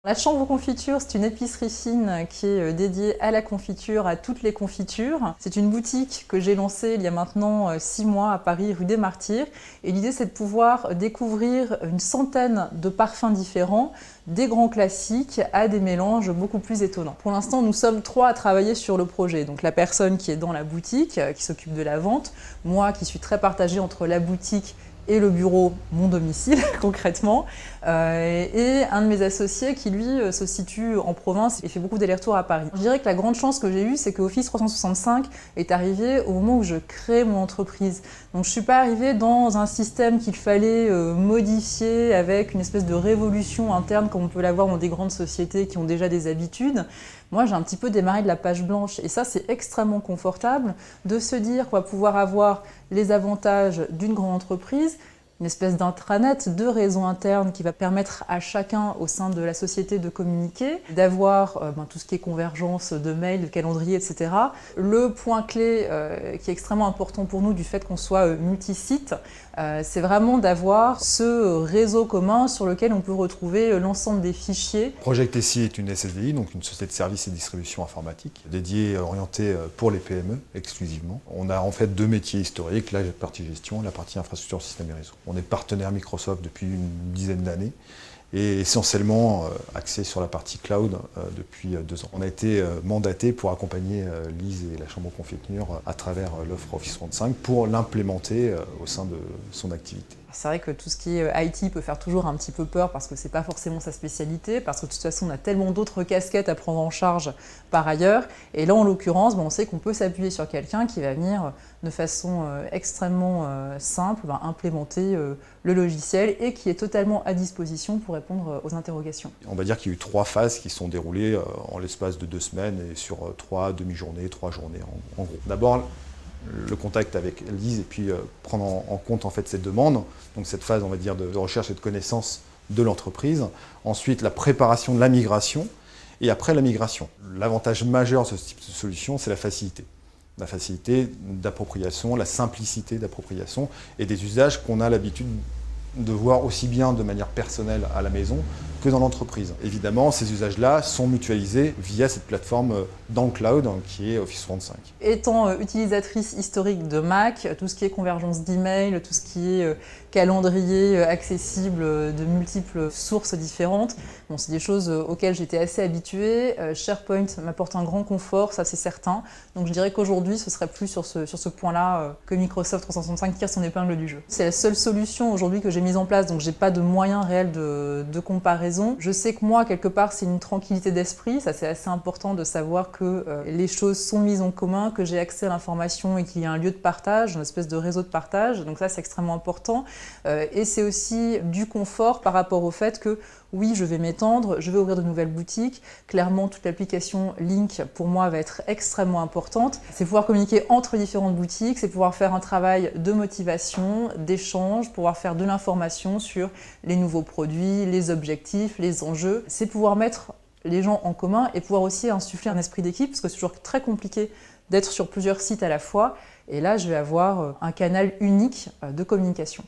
La Chambre Confiture, c'est une épicerie fine qui est dédiée à la confiture, à toutes les confitures. C'est une boutique que j'ai lancée il y a maintenant 6 mois à Paris, rue des Martyrs. Et l'idée, c'est de pouvoir découvrir une centaine de parfums différents, des grands classiques à des mélanges beaucoup plus étonnants. Pour l'instant, nous sommes 3 à travailler sur le projet. Donc la personne qui est dans la boutique, qui s'occupe de la vente, moi qui suis très partagée entre la boutique et le bureau, mon domicile concrètement, et un de mes associés qui lui se situe en province et fait beaucoup d'allers-retours à Paris. Je dirais que la grande chance que j'ai eue, c'est que Office 365 est arrivé au moment où je crée mon entreprise. Donc je ne suis pas arrivée dans un système qu'il fallait modifier avec une espèce de révolution interne comme on peut l'avoir dans des grandes sociétés qui ont déjà des habitudes. Moi, j'ai un petit peu démarré de la page blanche et ça, c'est extrêmement confortable de se dire qu'on va pouvoir avoir les avantages d'une grande entreprise, une espèce d'intranet, de réseau interne qui va permettre à chacun au sein de la société de communiquer, d'avoir tout ce qui est convergence de mails, de calendrier, etc. Le point clé qui est extrêmement important pour nous du fait qu'on soit multi-site, c'est vraiment d'avoir ce réseau commun sur lequel on peut retrouver l'ensemble des fichiers. Project SI est une SSDI, donc une société de services et distribution informatique, dédiée, orientée pour les PME exclusivement. On a en fait 2 métiers historiques, la partie gestion et la partie infrastructure, système et réseau. On est partenaire Microsoft depuis une dizaine d'années et essentiellement axé sur la partie cloud depuis 2 ans. On a été mandaté pour accompagner Lise et la Chambre Confiture à travers l'offre Office 365 pour l'implémenter au sein de son activité. C'est vrai que tout ce qui est IT peut faire toujours un petit peu peur parce que c'est pas forcément sa spécialité, parce que de toute façon on a tellement d'autres casquettes à prendre en charge par ailleurs. Et là en l'occurrence, on sait qu'on peut s'appuyer sur quelqu'un qui va venir de façon extrêmement simple implémenter le logiciel et qui est totalement à disposition pour répondre aux interrogations. On va dire qu'il y a eu 3 phases qui sont déroulées en l'espace de 2 semaines et sur 3 demi-journées, 3 journées en gros. D'abord, le contact avec Lise et puis prendre en compte en fait cette demande, donc cette phase on va dire de recherche et de connaissance de l'entreprise. Ensuite la préparation de la migration et après la migration. L'avantage majeur de ce type de solution, c'est la facilité. La facilité d'appropriation, la simplicité d'appropriation et des usages qu'on a l'habitude de voir aussi bien de manière personnelle à la maison que dans l'entreprise. Évidemment, ces usages-là sont mutualisés via cette plateforme dans le cloud qui est Office 365. Étant utilisatrice historique de Mac, tout ce qui est convergence d'email, tout ce qui est calendrier accessible de multiples sources différentes, bon, c'est des choses auxquelles j'étais assez habituée. SharePoint m'apporte un grand confort, ça c'est certain. Donc je dirais qu'aujourd'hui, ce serait plus sur ce point-là que Microsoft 365 tire son épingle du jeu. C'est la seule solution aujourd'hui que j'ai mise en place, donc j'ai pas de moyen réel de comparaison. Je sais que moi, quelque part, c'est une tranquillité d'esprit. Ça, c'est assez important de savoir que les choses sont mises en commun, que j'ai accès à l'information et qu'il y a un lieu de partage, une espèce de réseau de partage. Donc ça, c'est extrêmement important. Et c'est aussi du confort par rapport au fait que oui, je vais m'étendre, je vais ouvrir de nouvelles boutiques. Clairement, toute l'application Link, pour moi, va être extrêmement importante. C'est pouvoir communiquer entre différentes boutiques, c'est pouvoir faire un travail de motivation, d'échange, pouvoir faire de l'information sur les nouveaux produits, les objectifs, les enjeux. C'est pouvoir mettre les gens en commun et pouvoir aussi insuffler un esprit d'équipe, parce que c'est toujours très compliqué d'être sur plusieurs sites à la fois. Et là, je vais avoir un canal unique de communication.